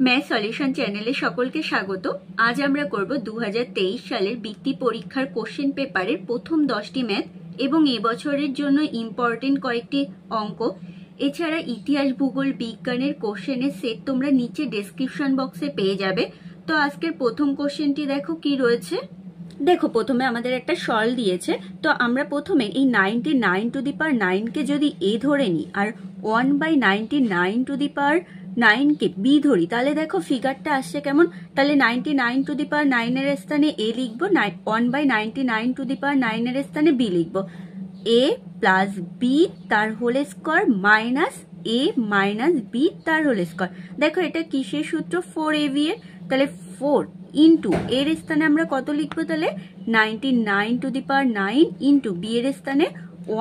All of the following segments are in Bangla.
ম্যাথ সলিউশন চ্যানেলে সকলকে স্বাগত। আজ আমরা করব 2023 সালের বৃত্তি পরীক্ষার কোশ্চেন পেপারের প্রথম 10টি ম্যাথ এবং এবছরের জন্য ইম্পর্টেন্ট কয়েকটি অঙ্ক। এছাড়া ইতিহাস, ভূগোল, বিজ্ঞানের কোশ্চেনের সেট তোমরা নিচে ডেসক্রিপশন বক্সে পেয়ে যাবে। তো আজকের প্রথম কোশ্চেনটি দেখো কি রয়েছে। দেখো, প্রথমে আমাদের একটা সল দিয়েছে। তো আমরা প্রথমে এই 99 টু দি পাওয়ার 9 কে যদি এ ধরে নিই আর 1/99 two the power 9 K B ধরি, তাহলে দেখো ফিগারটা আসছে কেমন। তাহলে 99 টু দি পাওয়ার 9 এর স্থানে এ লিখবো, 1/99 টু দি পাওয়ার 9 এর স্থানে বি লিখবো। এ প্লাস বি তার হোল স্কয়ার মাইনাস এ মাইনাস বি তার হোল স্কয়ার। দেখো এটা কিসের সূত্র? 4ab এর। তাহলে 4 ইন্টু এর স্থানে আমরা কত লিখবো? তাহলে 99 to the power 9 into b এর স্থানে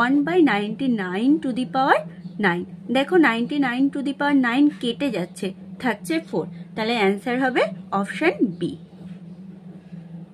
1/99 টু দি পাওয়ার 9। দেখো 99 টু দি পাওয়ার 9 কেটে যাচ্ছে, থাকছে 4। তাহলে অ্যান্সার হবে অপশন বি।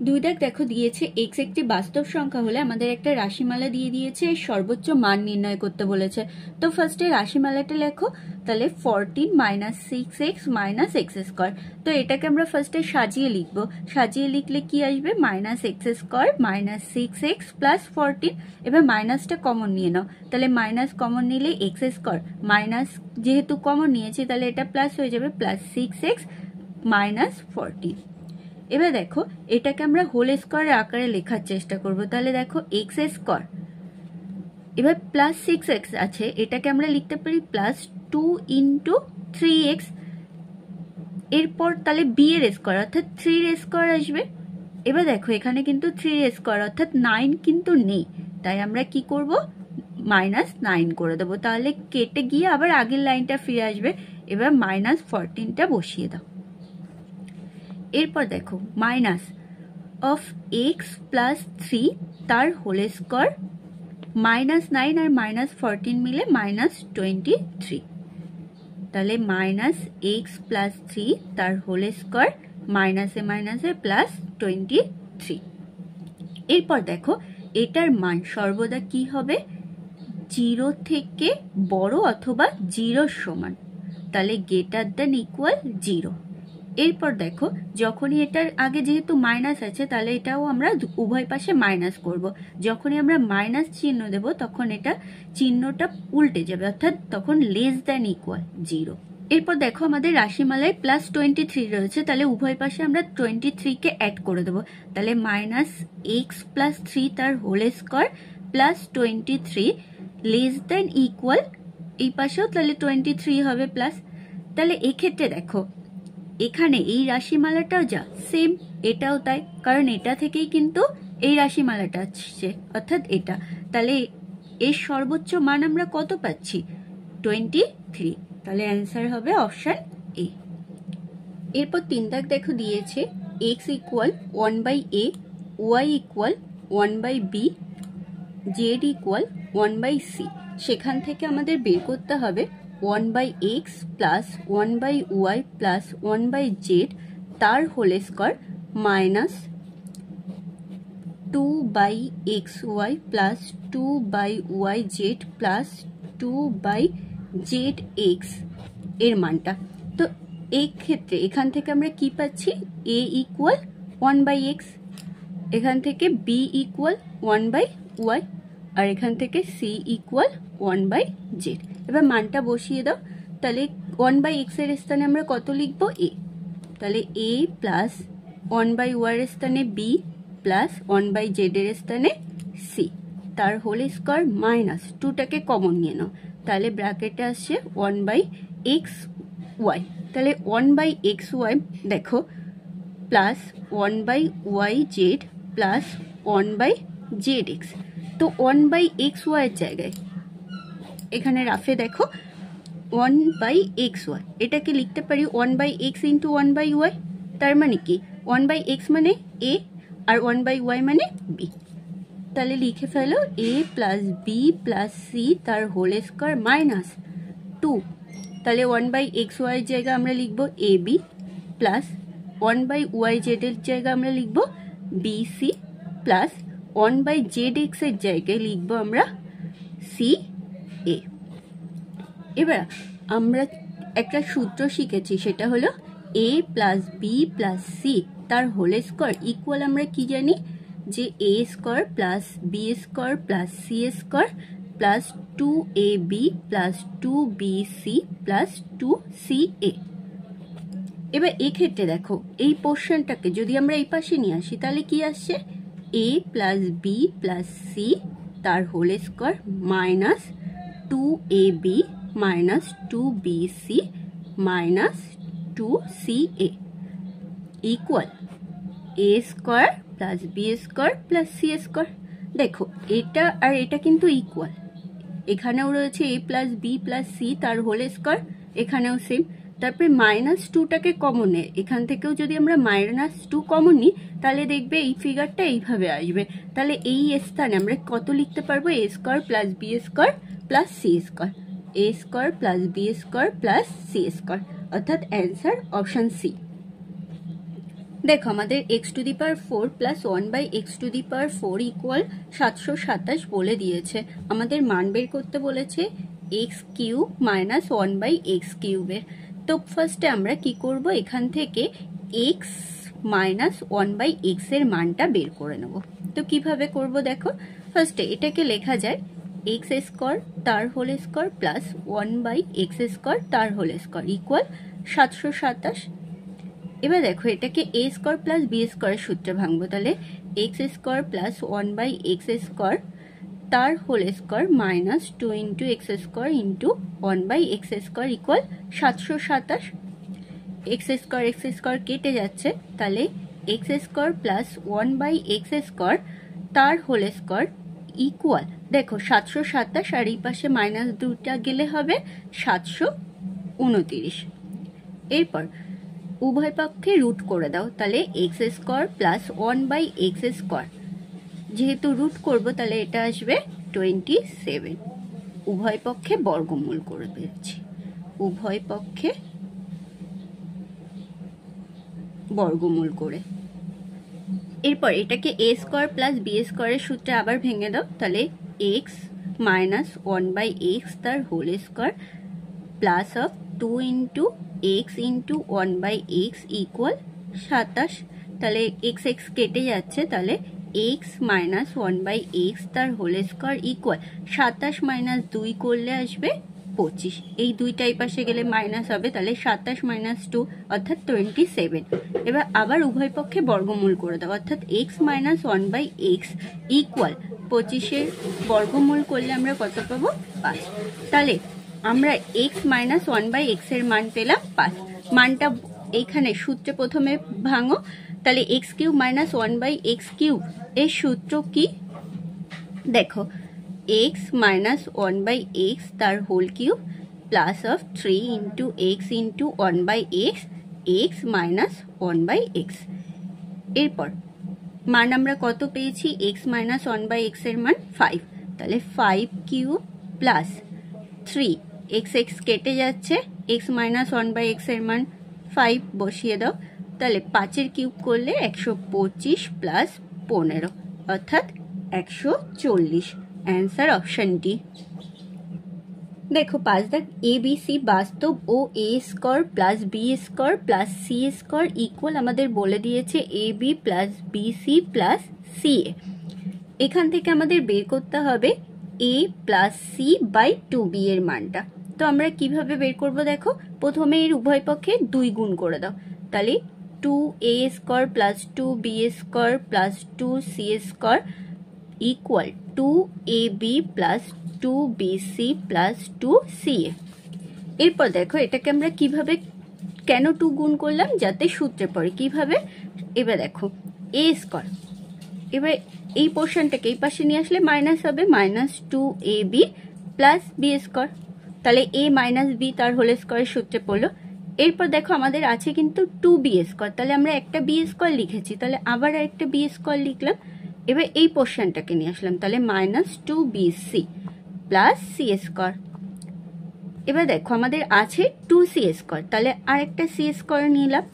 দুই দাগ দেখো দিয়েছে এক্স একটি বাস্তব সংখ্যা হলে আমাদের একটা রাশিমালা দিয়ে দিয়েছে, এর সর্বোচ্চ মান নির্ণয় করতে বলেছে। তো ফার্স্টে রাশিমালাটা লেখো। তাহলে 14 minus 6x minus x square. তো এটাকে আমরা ফার্স্টে সাজিয়ে লিখবো। সাজিয়ে লিখলে কি আসবে? Minus x square minus 6x plus 14। এবার মাইনাসটা কমন নিয়ে নাও। তাহলে মাইনাস কমন নিলে এক্স স্কোয়ার মাইনাস যেহেতু কমন নিয়েছি তাহলে এটা প্লাস হয়ে যাবে, প্লাস 6x মাইনাস 14। এবার দেখো এটাকে আমরা হোল স্কয়ারের আকারে লেখার চেষ্টা করব। তাহলে দেখো এক্স স্কয়ার, এবার প্লাস 6x আছে, এটাকে আমরা লিখতে পারি প্লাস 2 ইন্টু 3x। এরপর তাহলে বি এর স্কয়ার অর্থাৎ 3 এর স্কয়ার আসবে। এবার দেখো এখানে কিন্তু 3 এর স্কয়ার অর্থাৎ 9 কিন্তু নেই, তাই আমরা কি করব? মাইনাস 9 করে দেবো। তাহলে কেটে গিয়ে আবার আগের লাইনটা ফিরে আসবে। এবার মাইনাস 14টা বসিয়ে দাও। এরপর দেখো মাইনাস অফ এক্স প্লাস 3 তার হোল স্কয়ার মাইনাস 9 আর মাইনাস 14 মিলে মাইনাস 23। তাহলে মাইনাস এক্স প্লাস 3 তার হোল স্কয়ার মাইনাসে মাইনাসে প্লাস 23। এরপর দেখো এটার মান সর্বদা কি হবে? 0 থেকে বড় অথবা 0 সমান। তাহলে গ্রেটার দ্যান ইকুয়াল 0। এরপর দেখো যখনই এটার আগে যেহেতু মাইনাস আছে তাহলে এটাও আমরা উভয় পাশে মাইনাস করব। যখনই আমরা মাইনাস চিহ্ন দেব তখন এটা চিহ্নটা উল্টে যাবে, অর্থাৎ তখন লেস দ্যান ইকুয়াল 0। এরপর দেখো আমাদের রাশিমালায় প্লাস 23 রয়েছে, তাহলে উভয় পাশে আমরা 23কে অ্যাড করে দেবো। তাহলে মাইনাস এক্স প্লাস 3 তার whole square plus 23 less than equal, এই পাশেও তাহলে 23 হবে প্লাস। তাহলে এক্ষেত্রে দেখো এখানে এই রাশিমালাটাও যা সেম, এটাও তাই, কারণ এটা থেকেই কিন্তু এই রাশিমালাটা আসছে অর্থাৎ এটা। তাহলে এর সর্বোচ্চ মান আমরা কত পাচ্ছি? 23। তাহলে অ্যান্সার হবে অপশন এ। এরপর 3 দাগ দেখো দিয়েছে x equal 1/a, y equal 1/b, z equal 1/c। সেখান থেকে আমাদের বের করতে হবে 1/x plus 1/y plus 1/z তার whole square minus 2/xy plus 2/yz plus 2/zx এর মানটা। তো এই ক্ষেত্রে এখান থেকে আমরা কি পাচ্ছি? a ইকুয়াল 1/x, এখান থেকে b ইকুয়াল 1/y আর এখান থেকে c ইকুয়াল 1/z। এবার মানটা বসিয়ে দাও। তাহলে 1/x এর স্থানে আমরা কত লিখবো? a। তাহলে a প্লাস 1/y এর স্থানে b প্লাস 1/z এর স্থানে c তার হোল স্কয়ার মাইনাস 2টাকে কমন নিয়ে নাও। তাহলে ব্র্যাকেটে আসছে 1/xy। তাহলে 1/xy দেখো প্লাস 1/yz প্লাস 1/zx। তো 1/xy এর জায়গায় এখানে রাফে দেখো 1/xy, এটাকে লিখতে পারি 1/x ইন্টু 1/y। তার মানে কি 1/x মানে a আর 1/y মানে b। তাহলে লিখে ফেলো a plus b plus c তার হোল স্কয়ার মাইনাস 2। তাহলে 1/xy এর জায়গায় আমরা লিখবো ab প্লাস 1/yz এর জায়গায় আমরা লিখবো bc প্লাস 1/zx এর জায়গায় লিখবো আমরা ca। এবার আমরা একটা সূত্র শিখেছি, সেটা হলো a plus b plus c তার হোল স্কোয়ার ইকুয়াল আমরা কি জানি যে a square plus b square plus c square plus 2ab plus 2bc plus 2ca। এবার এক্ষেত্রে দেখো এই পোর্শনটাকে যদি আমরা এই পাশে নিয়ে আসি তাহলে কি আসছে a plus b plus c তার whole square minus 2ab minus 2bc minus 2ca equal a square plus b square plus c square. দেখো এটা আর এটা কিন্তু ইকুয়াল, এখানেও রয়েছে a plus b plus c তার হোল স্কোয়ার, এখানেও সেম। তারপরে -2টাকে কমন নেই, এখান থেকেও যদি আমরা -2 কমন নিই তাহলে দেখবে এই ফিগারটা এইভাবে আসবে। তাহলে এই স্থানে আমরা কত লিখতে পারবো a square plus b square plus c square, a square plus b square plus c square, অর্থাৎ অ্যান্সার অপশন সি। দেখো আমাদের x⁴ প্লাস 1/x⁴ ইকুয়াল 727 বলে দিয়েছে, আমাদের মান বের করতে বলেছে x³ মাইনাস 1/x³ এর। তো ফার্স্টে আমরা কি করব, এখান থেকে x মাইনাস 1/x এর মানটা বের করে নেব। তো কিভাবে করব দেখো, ফার্স্টে এটাকে লেখা যায় x² তার হোল স্কোয়ার প্লাস 1/x² তার হোল স্কোয়ার ইকুয়াল 727। এবার দেখো এটাকে a স্কোয়ার প্লাস বি স্কোয়ারের সূত্রে ভাঙবো, তাহলে x² প্লাস 1/x² তার whole square minus 2 × x² into 1/x² equal 727। x² কেটে যাচ্ছে, তাহলে x² প্লাস 1/x² তার হোল স্কোয়ার ইকুয়াল দেখো 727 আর এই পাশে -2টা গেলে হবে 729। এরপর উভয় পক্ষে রুট করে দাও, তাহলে x² প্লাস 1/x², যেহেতু রুট করব তাহলে এটা আসবে 27। উভয় পক্ষে বর্গমূল করে পেয়েছি, উভয় পক্ষে বর্গমূল করে। এরপর এটাকে a² প্লাস b² এর সূত্রে আবার ভেঙে দাও, তাহলে x মাইনাস 1/x তার whole square plus of 2 × x into 1/x equal 27। তাহলে x কেটে যাচ্ছে, তাহলে x মাইনাস 1/x তার হোল স্কোয়ার ইকুয়াল 27 মাইনাস 2 করলে আসবে 25, এই দুইটাই পাশে গেলে মাইনাস হবে, তাহলে 27 মাইনাস 2 অর্থাৎ 27। এবার আবার উভয় পক্ষে বর্গমূল করে দাও, অর্থাৎ x মাইনাস 1/x ইকুয়াল 25-এর বর্গমূল করলে আমরা কত পাবো 5। তাহলে আমরা x মাইনাস 1/x এর মান পেলাম 5। মানটা এইখানে সূত্রে প্রথমে ভাঙো, তাহলে x³ মাইনাস 1/x³ এর সূত্র কি দেখো, x মাইনাস 1/x তার whole cube plus of 3 × x into 1/x x minus 1/x। এরপর মান আমরা কত পেয়েছি, x মাইনাস 1/x এর মান 5, তাহলে 5³ প্লাস 3 x কেটে যাচ্ছে, x মাইনাস 1/x এর মান 5 বসিয়ে দাও, তাহলে 5-এর কিউব করলে 125 প্লাস 15 অর্থাৎ 140। Answer option D. দেখো 5 দাগ ABC বাস্তব ও a² plus b² plus c² equal আমাদের বলে দিয়েছে ab plus bc plus ca। এখান থেকে আমাদের বের করতে হবে a plus c by 2b এর মানটা। তো আমরা কিভাবে বের করব দেখো, প্রথমে এর উভয় পক্ষে 2 গুণ করে দাও, তাহলে 2a² plus 2b² plus 2c² equal 2ab plus 2bc plus 2ca। এরপর দেখো এটাকে আমরা কিভাবে কেন 2 গুণ করলাম, যাতে সূত্রে পড়ে কিভাবে। এবার দেখো a², এবার এই পোর্শনটাকে এই পাশে নিয়ে আসলে মাইনাস হবে, মাইনাস 2ab প্লাস b², তাহলে a মাইনাস b তার হোল স্কোয়ারের সূত্রে পড়লো। এরপর দেখো আমাদের আছে কিন্তু 2b², তাহলে আমরা একটা b² লিখেছি, তাহলে আবার একটা b² লিখলাম। এবার এই পোর্শনটাকে নিয়ে আসলাম, তাহলে মাইনাস 2bc প্লাস c²। এবার দেখো আমাদের আছে 2c², তাহলে আরেকটা c² নিলাম।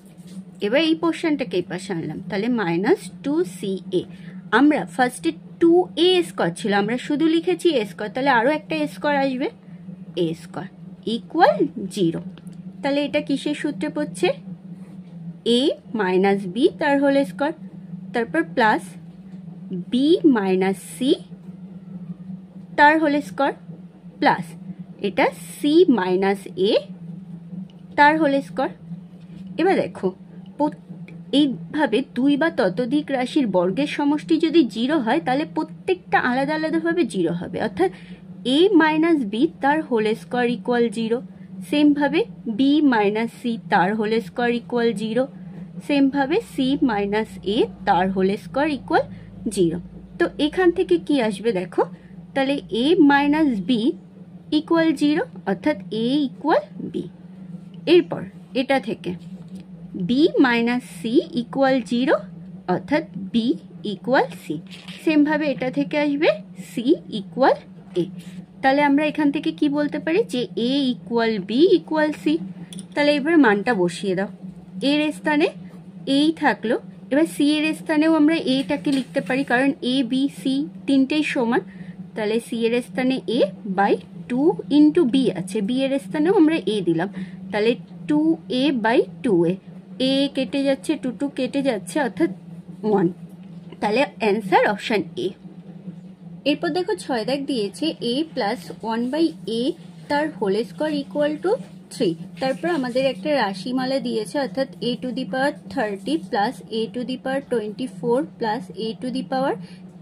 এবার এই পোর্শনটাকে এই পাশে আনলাম, তাহলে মাইনাস 2ca। আমরা ফার্স্টে 2a² ছিল, আমরা শুধু লিখেছি a², তাহলে আরও একটা a² আসবে, a² ইকুয়াল 0। তাহলে এটা কিসের সূত্রে পড়ছে, a মাইনাস বি তার হোল স্কয়ার, তারপর প্লাস বি মাইনাস সি তার হোল স্কয়ার, প্লাস এটা সি মাইনাস এ তার হোল স্কয়ার। এবার দেখো এইভাবে দুই বা ততোধিক রাশির বর্গের সমষ্টি যদি 0 হয় তাহলে প্রত্যেকটা আলাদা আলাদাভাবে 0 হবে, অর্থাৎ a মাইনাস বি তার হোল স্কয়ার ইকুয়াল 0, সেম ভাবে বি মাইনাস সি তার হোল স্কয়ার ইকুয়াল 0, সেম ভাবে সি মাইনাস এ তার হোল স্কয়ার ইকুয়াল 0। তো এখান থেকে কি আসবে দেখো, তাহলে a মাইনাস বি ইকুয়াল 0, অর্থাৎ a ইকুয়াল বি। এরপর এটা থেকে b মাইনাস সি ইকুয়াল 0, অর্থাৎ b ইকুয়াল সি। সেম ভাবে এটা থেকে আসবে c ইকুয়াল a। তাহলে আমরা এখান থেকে কি বলতে পারি যে a equal b equal c. তাহলে এবার মানটা বসিয়ে দাও, এর স্থানে এই থাকলো, এবার সি এর স্থানেও আমরা এটাকে লিখতে পারি কারণ a b c তিনটেই সমান। তাহলে সি এর স্থানে a বাই 2 ইন্টু বি আছে, বি এর স্থানেও আমরা a দিলাম, তাহলে 2a বাই 2a, a কেটে যাচ্ছে 2 কেটে যাচ্ছে অর্থাৎ 1, তাহলে অ্যান্সার অপশন এ। এরপর দেখো 6 দাগ দিয়েছে a প্লাস 1 বাই a তার হোল স্কয়ার ইকুয়াল টু 3, তারপর আমাদের একটা রাশিমালা দিয়েছে অর্থাৎ a to the power 30 plus a to the power 24 plus a to the power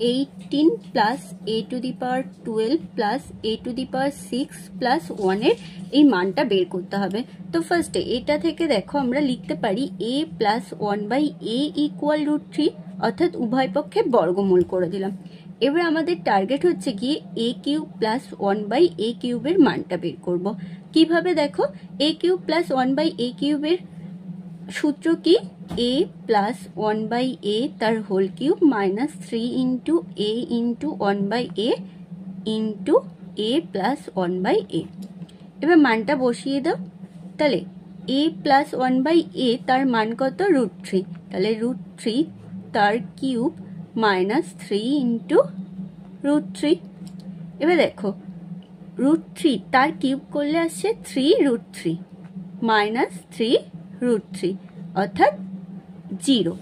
18 plus a to the power 12 plus a to the power 6 plus 1 এর এই মানটা বের করতে হবে। তো ফার্স্টে এটা থেকে দেখো আমরা লিখতে পারি a plus 1 by a equal √3, অর্থাৎ উভয় পক্ষে বর্গমূল করে দিলাম। এবার আমাদের টার্গেট হচ্ছে গিয়ে a cube plus 1 by a কিউবের মানটা বের করব। কিভাবে দেখো, a cube plus 1 by a কিউবের সূত্র কি, a প্লাস 1 বাই a তার whole cube minus 3 into a into 1 by a into a plus 1 by a। এবার মানটা বসিয়ে দাও, তাহলে a প্লাস 1 বাই a তার মান কত √3, তাহলে √3 তার কিউব মাইনাস 3 ইন্টু √3। এবার দেখো √3 তার কিউব করলে আসছে 3√3 মাইনাস 3√3 অর্থাৎ 0।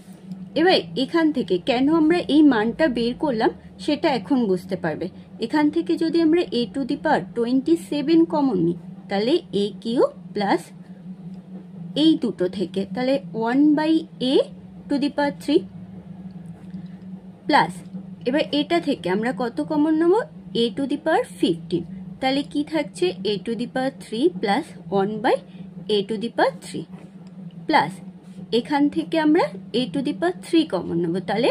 এবার এখান থেকে কেন আমরা এই মানটা বের করলাম সেটা এখন বুঝতে পারবে। এখান থেকে যদি আমরা a to the power 27 common নিই তাহলে a কিউব প্লাস এই দুটো থেকে তাহলে 1 by a to the power 3 plus এবার এটা থেকে আমরা কত কমন নেব, a টু দি পাওয়ার 15, তাহলে কি থাকছে a to the power 3 plus 1 by a to the power 3 plus এখান থেকে আমরা a to the power 3 common নেব, তাহলে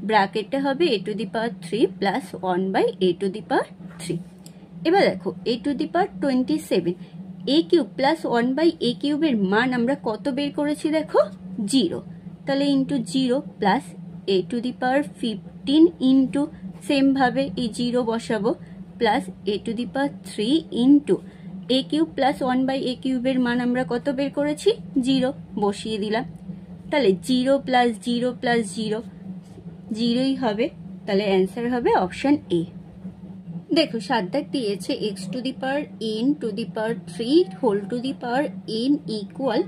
ব্র্যাকেটে হবে a to the power 3 plus 1 by a to the power 3। এবার দেখো a to the power 27, a cube plus 1 by a কিউবের মান আমরা কত বের করেছি দেখো 0, তাহলে into 0 plus a to the power 15 into same ভাবে এই 0 বসাবো plus a to the power 3 into a cube plus 1 by a কিউবের মান আমরা কত বের করেছি 0, বসিয়ে দিলাম, তাহলে 0 প্লাস 0 প্লাস 0 0ই হবে, তাহলে অ্যান্সার হবে অপশন এ। দেখো 7 দাগ দিয়েছে x to the power n to the power 3 whole to the power n equal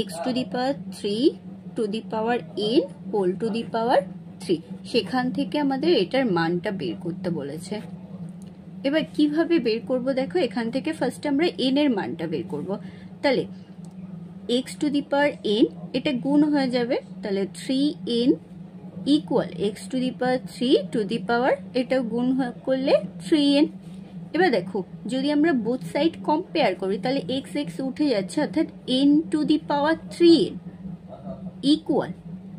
x to the power 3 to the power n whole to the power 3, সেখান থেকে আমাদের এটার মানটা বের করতে বলেছে। এবার কিভাবে বের করব দেখো, এখান থেকে ফার্স্ট আমরা n এর মানটা বের করব, তাহলে x to the power n এটা গুণ হয়ে যাবে, তাহলে 3n equal x to the power 3 to the power এটা গুণ করলে 3n। এবার দেখো যদি আমরা বোথ সাইড কম্পেয়ার করি তাহলে x x উঠে যাচ্ছে অর্থাৎ n to the power 3n equal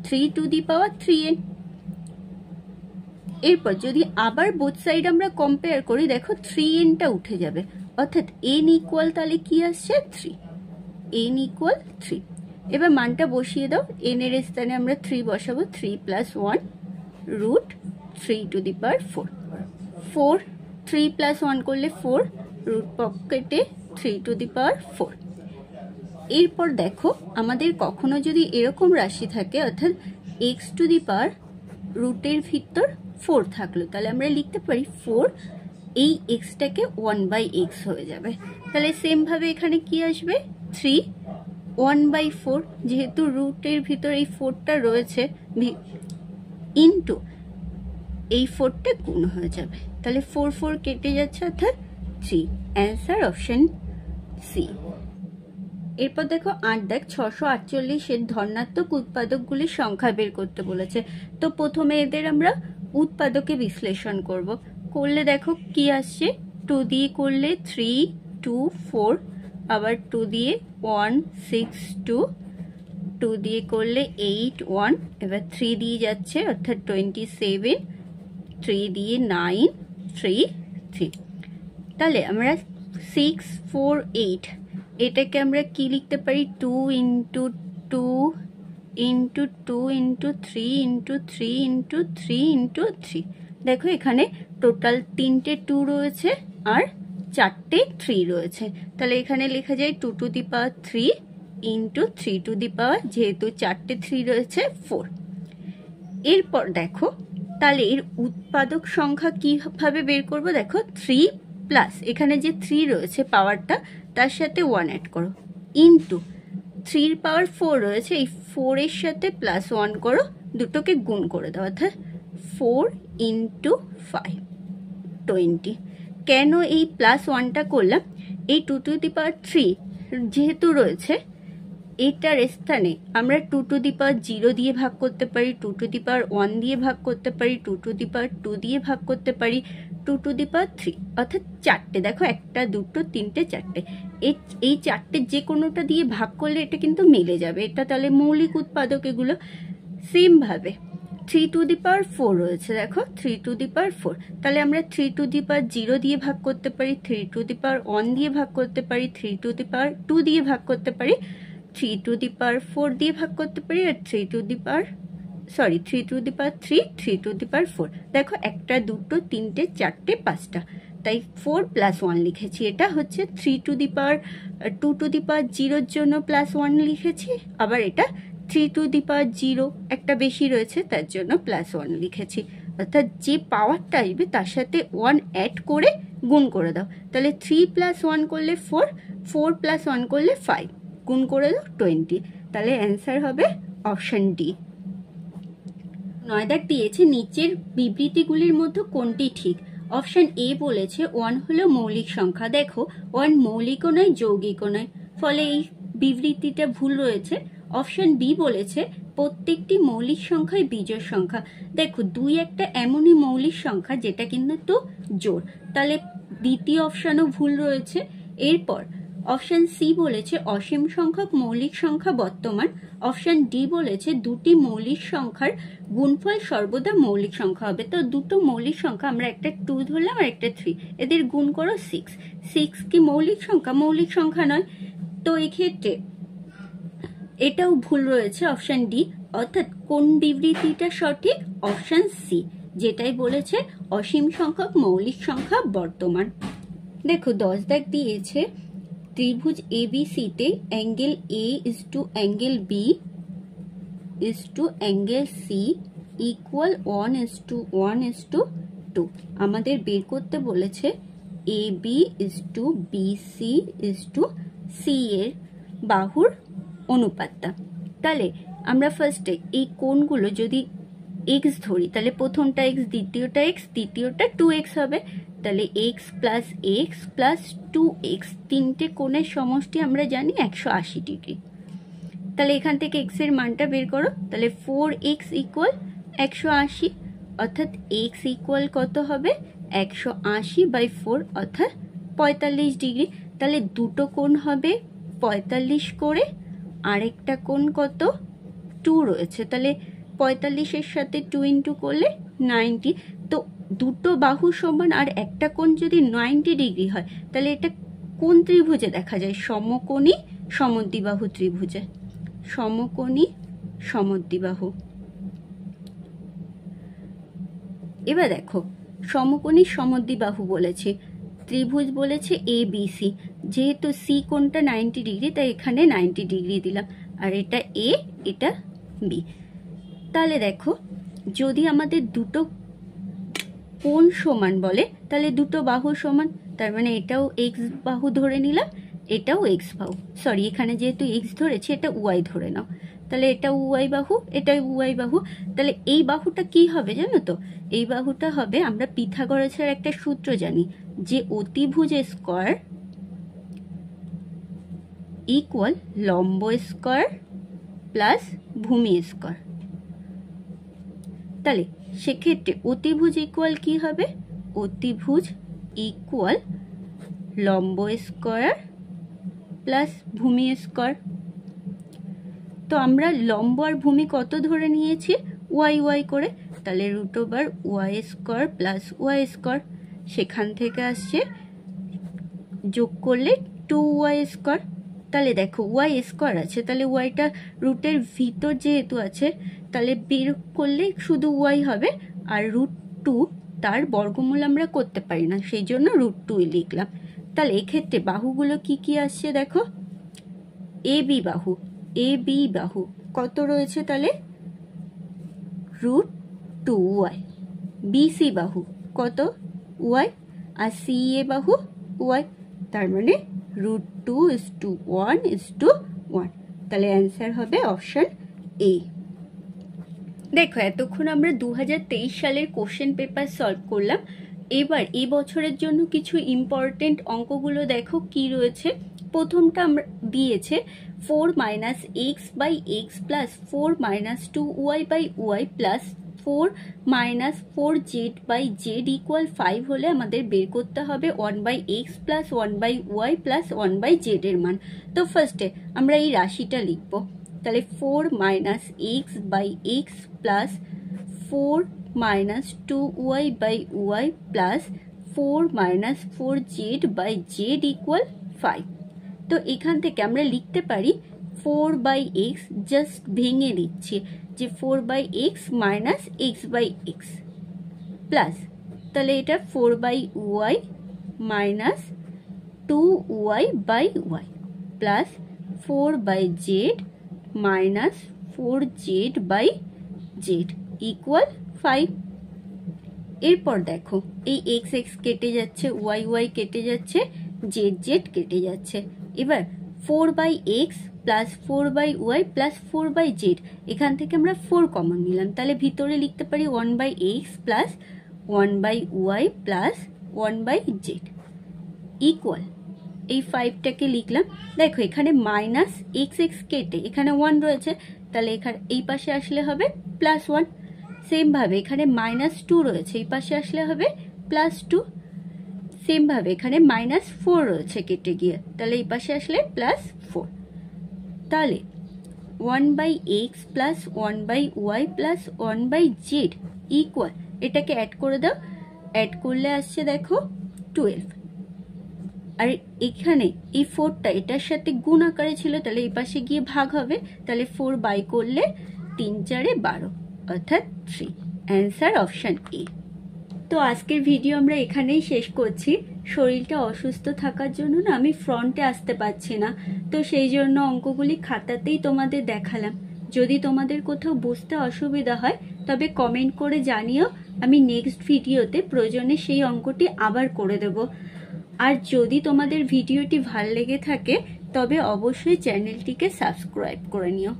3 to the power 3n। এরপর যদি আবার বোথ সাইড আমরা কম্পেয়ার করি দেখো 3n টা উঠে যাবে অর্থাৎ n ইকুয়াল তাহলে কি আসছে 3, n ইকুয়াল 3। এবার মানটা বসিয়ে দাও, n এর স্থানে আমরা 3 বসাবো, 3 plus 1 root 3 to the power 4, 4 3 plus 1 করলে 4 রুট পকেটে 3 টু দি পাওয়ার 4। এরপর দেখো আমাদের কখনো যদি এরকম রাশি থাকে অর্থাৎ x টু দি পাওয়ার রুটের ভিতর 4 থাকলো তাহলে আমরা লিখতে পারি 4 এই xটাকে 1 বাই x হয়ে যাবে, তাহলে সেম ভাবে এখানে কি আসবে 3 1/4, যেহেতু রুটের ভিতরে এই 4টা রয়েছে, ইন্টু এই 4টা গুণ হয়ে যাবে, তাহলে 4 4 কেটে যাচ্ছে, অর্থাৎ 3। Answer option c. এরপর দেখো 8 দেখ 648 এর ধনাত্মক উৎপাদকগুলির সংখ্যা বের করতে বলেছে। তো প্রথমে এদের আমরা উৎপাদকে বিশ্লেষণ করলে দেখো কি আসছে, 2 দিয়ে করলে 3 2 4, আবার 2 দিয়ে 1 6 2, 2 দিয়ে করলে 8 1, এবার 3 দিয়ে যাচ্ছে অর্থাৎ 27, 3 দিয়ে 9 3 3। তাহলে আমরা 6 4 8 এটাকে আমরা কি লিখতে পারি, 2 into 2 into 2 into 3 into 3 into 3 into 3। দেখো এখানে টোটাল 3টে 2 রয়েছে আর 4টে 3 রয়েছে, তাহলে এখানে লেখা যায় 2 to the power 3 into 3 to the power, যেহেতু 4টে 3 রয়েছে 4। এরপর দেখো তাহলে এর উৎপাদক সংখ্যা কিভাবে বের করব, দেখো 3 প্লাস এখানে যে 3 রয়েছে পাওয়ারটা, তার সাথে 1 অ্যাড করো, ইন্টু 3 পাওয়ার 4 রয়েছে, এই 4 এর সাথে প্লাস 1 করো, দুটোকে গুণ করে দাও, অর্থাৎ 4 ইন্টু 5 20। কেন এই প্লাস 1টা করলাম, এই 2 টু দি পাওয়ার 3 যেহেতু রয়েছে, এটার স্থানে আমরা 2 টু দি পাওয়ার 0 দিয়ে ভাগ করতে পারি, 2 টু দি পাওয়ার 1 দিয়ে ভাগ করতে পারি, 2 টু দি পাওয়ার 2 দিয়ে ভাগ করতে পারি, 2 টু দি পাওয়ার 3, অর্থাৎ 4টে। দেখো 1 2 3 4টে, এই 4টে যে কোনোটা দিয়ে ভাগ করলে এটা কিন্তু মিলে যাবে, এটা তাহলে মৌলিক উৎপাদক এগুলো। সেম ভাবে 3 টু দি পাওয়ার 4 রয়েছে, দেখো 3 টু দি পাওয়ার 4, তাহলে আমরা 3 টু দি পাওয়ার 0 দিয়ে ভাগ করতে পারি, 3 টু দি পাওয়ার 1 দিয়ে ভাগ করতে পারি, 3 টু দি পাওয়ার 2 দিয়ে ভাগ করতে পারি, 3 টু দি পাওয়ার 4 দিয়ে ভাগ করতে পারি, আর 3 to the power 3 to the power 3 3 to the power 4। দেখো 1 2 3 4 5টা, তাই 4 প্লাস 1 লিখেছি। এটা হচ্ছে 3 to the power 2 to the পাওয়ার 0-র জন্য প্লাস 1 লিখেছি, আবার এটা 3 টু দি পাওয়ার 0 একটা বেশি রয়েছে তার জন্য প্লাস 1 লিখেছি, অর্থাৎ যে পাওয়ারটা আসবে তার সাথে 1 অ্যাড করে গুণ করে দাও, তাহলে 3 প্লাস 1 করলে 4, 4 প্লাস 1 করলে 5, গুণ করে দাও 20, তাহলে অ্যান্সার হবে অপশন ডি। 9 দাগ দিয়েছে নিচের বিবৃতিগুলির মধ্যে কোনটি ঠিক। অপশন এ বলেছে 1 হলো মৌলিক সংখ্যা। দেখো 1 মৌলিকও নয় যৌগিকও নয়, ফলে এই বিবৃতিটা ভুল রয়েছে। অপশন বি বলেছে প্রত্যেকটি মৌলিক সংখ্যাই বিজোড় সংখ্যা। দেখো 2 একটা এমনই মৌলিক সংখ্যা যেটা কিন্তু জোড়, তাহলে দ্বিতীয় অপশনও ভুল রয়েছে। এরপর অপশন সি বলেছে অসীম সংখ্যক মৌলিক সংখ্যা বর্তমান। অপশন ডি বলেছে দুটি মৌলিক সংখ্যার গুণফল সর্বদা মৌলিক সংখ্যা হবে। তো দুটো মৌলিক সংখ্যা, আমরা একটা 2 ধরলাম আর একটা 3, এদের গুণ করো 6। 6 কি মৌলিক সংখ্যা? মৌলিক সংখ্যা নয়, তো এক্ষেত্রে এটাও ভুল রয়েছে অপশন ডি। অর্থাৎ কোন বিবৃতিটা সঠিক? অপশন সি, যেটাই বলেছে অসীম সংখ্যক মৌলিক সংখ্যা বর্তমান। দেখো 10 দাগ দিয়েছে ত্রিভুজ ABC তে angle A is to angle B is to angle C equal 1:1:2। আমাদের বের করতে বলেছে AB is to BC is to C এর বাহুর অনুপাতটা। তাহলে আমরা ফার্স্টে এই কোণগুলো যদি x ধরি, তাহলে প্রথমটা x, দ্বিতীয়টা x, তৃতীয়টা 2x হবে। তাহলে x plus x plus 2x, তিনটে কোণের সমষ্টি আমরা জানি 180 ডিগ্রি। তাহলে এখান থেকে x এর মানটা বের করো, তাহলে 4x ইকুয়াল 180, অর্থাৎ x ইকুয়াল কত হবে? 180/4, অর্থাৎ 45 ডিগ্রি। তাহলে দুটো কোণ হবে 45 করে, আরেকটা কোণ কত? 2 রয়েছে, তাহলে 45-এর সাথে 2 ইন্টু করলে 90। তো দুটো বাহু সমান আর একটা কোণ যদি 90 ডিগ্রি হয়, তাহলে এটা কোন ত্রিভুজে দেখা যায়? সমকোণী সমদ্বিবাহু ত্রিভুজে, সমকোণী সমদ্বিবাহু। এবার দেখো সমকোণী সমদ্বিবাহু বলেছে, ত্রিভুজ বলেছে ABC, যেহেতু সি কোণটা 90 ডিগ্রি তাই এখানে 90 ডিগ্রি দিলাম, আর এটা A, এটা B। তাহলে দেখো যদি আমাদের দুটো কোণ সমান বলে, তাহলে দুটো বাহু সমান, তার মানে এটাও x বাহু ধরে নিলাম, এটাও এক্স বাহু, সরি এখানে যেহেতু এক্স ধরেছি এটা ওয়াই ধরে নাও, তাহলে এটা ওয়াই বাহু, এটা ওয়াই বাহু। তাহলে এই বাহুটা কি হবে জানো তো? এই বাহুটা হবে, আমরা পিথাগোরাসের একটা সূত্র জানি যে অতিভুজ স্কয়ার ইকুয়াল লম্ব স্কয়ার প্লাস ভূমি স্কয়ার। তাহলে সেক্ষেত্রে অতিভুজ ইকুয়াল কি হবে? অতিভুজ ইকুয়াল লম্ব স্কয়ার প্লাস ভূমি স্কয়ার। তো আমরা লম্ব আর ভূমি কত ধরে নিয়েছি? ওয়াই ওয়াই করে, তাহলে root over y square plus y square, সেখান থেকে আসছে যোগ করলে 2y স্কয়ার। তাহলে দেখো ওয়াই স্কয়ার আছে, তাহলে ওয়াইটা রুটের ভিতর যেহেতু আছে তাহলে বের করলে শুধু ওয়াই হবে, আর রুট 2 তার বর্গমূল আমরা করতে পারি না, সেই জন্য রুট 2 লিখলাম। তাহলে এক্ষেত্রে বাহুগুলো কি কি আসছে দেখো, এ বি বাহু, এ বি বাহু কত রয়েছে? তাহলে রুট 2y। বিসি বাহু কত? ওয়াই। আর সি এ বাহু ওয়াই, তার মানে রুট 2:1:1। তাহলে অ্যান্সার হবে অপশন এ। দেখো এতক্ষণ আমরা 2023 সালের কোশ্চেন পেপার সলভ করলাম। এবার এই বছরের জন্য কিছু ইম্পর্টেন্ট অঙ্কগুলো দেখো কি রয়েছে। প্রথমটা আমরা দিয়েছে 4 - x by x plus 4 - 2y by y plus 4 - 4z by z equal 5 হলে আমাদের বের করতে হবে 1 by x plus 1 by y plus 1 by z এর মান। তো ফার্স্টে আমরা এই রাশিটা লিখবো, তাহলে 4 - x by x plus 4 - 2y by y plus 4 - 4z by z equal 5। তো এখান থেকে আমরা লিখতে পারি 4 by x, জাস্ট ভেঙে দিচ্ছি যে 4 by x minus x by x plus, তাহলে এটা 4 by y minus 2y by y plus 4 by z minus 4z by z equal 5। এরপর দেখো এই x x কেটে যাচ্ছে, y y কেটে যাচ্ছে, z z কেটে যাচ্ছে। এবার 4 by x plus 4 by y plus 4 by z, এখান থেকে আমরা 4 কমন নিলাম, তাহলে ভিতরে লিখতে পারি 1 by x plus 1 by y plus 1 by z equal এই 5টাকে লিখলাম। দেখো এখানে মাইনাস এক্স এক্স কেটে এখানে 1 রয়েছে, তাহলে এখানে এই পাশে আসলে হবে প্লাস 1। সেম ভাবে এখানে -2 রয়েছে, এই পাশে আসলে হবে +2। সেম ভাবে এখানে -4 রয়েছে কেটে গিয়ে, তাহলে এই পাশে আসলে +4। তাহলে 1 by x plus 1 by y plus 1 by z equal, এটাকে অ্যাড করে দাও, অ্যাড করলে আসছে দেখো 12। আর এখানে এই 4টা এটার সাথে গুণ আকারে ছিল, তাহলে এই পাশে গিয়ে ভাগ হবে, তাহলে 4 বাই করলে 3 4 12 অর্থাৎ 3। Answer option A. তো আজকের ভিডিও আমরা এখানেই শেষ করছি। শরীরটা অসুস্থ থাকার জন্য না আমি ফ্রন্টে আসতে পারছি না, তো সেই জন্য অঙ্কগুলি খাতাতেই তোমাদের দেখালাম। যদি তোমাদের কোথাও বুঝতে অসুবিধা হয় তবে কমেন্ট করে জানিও, আমি নেক্সট ভিডিওতে প্রয়োজনে সেই অঙ্কটি আবার করে দেব। আর যদি তোমাদের ভিডিওটি ভালো লেগে থাকে তবে অবশ্যই চ্যানেলটিকে সাবস্ক্রাইব করে নিও।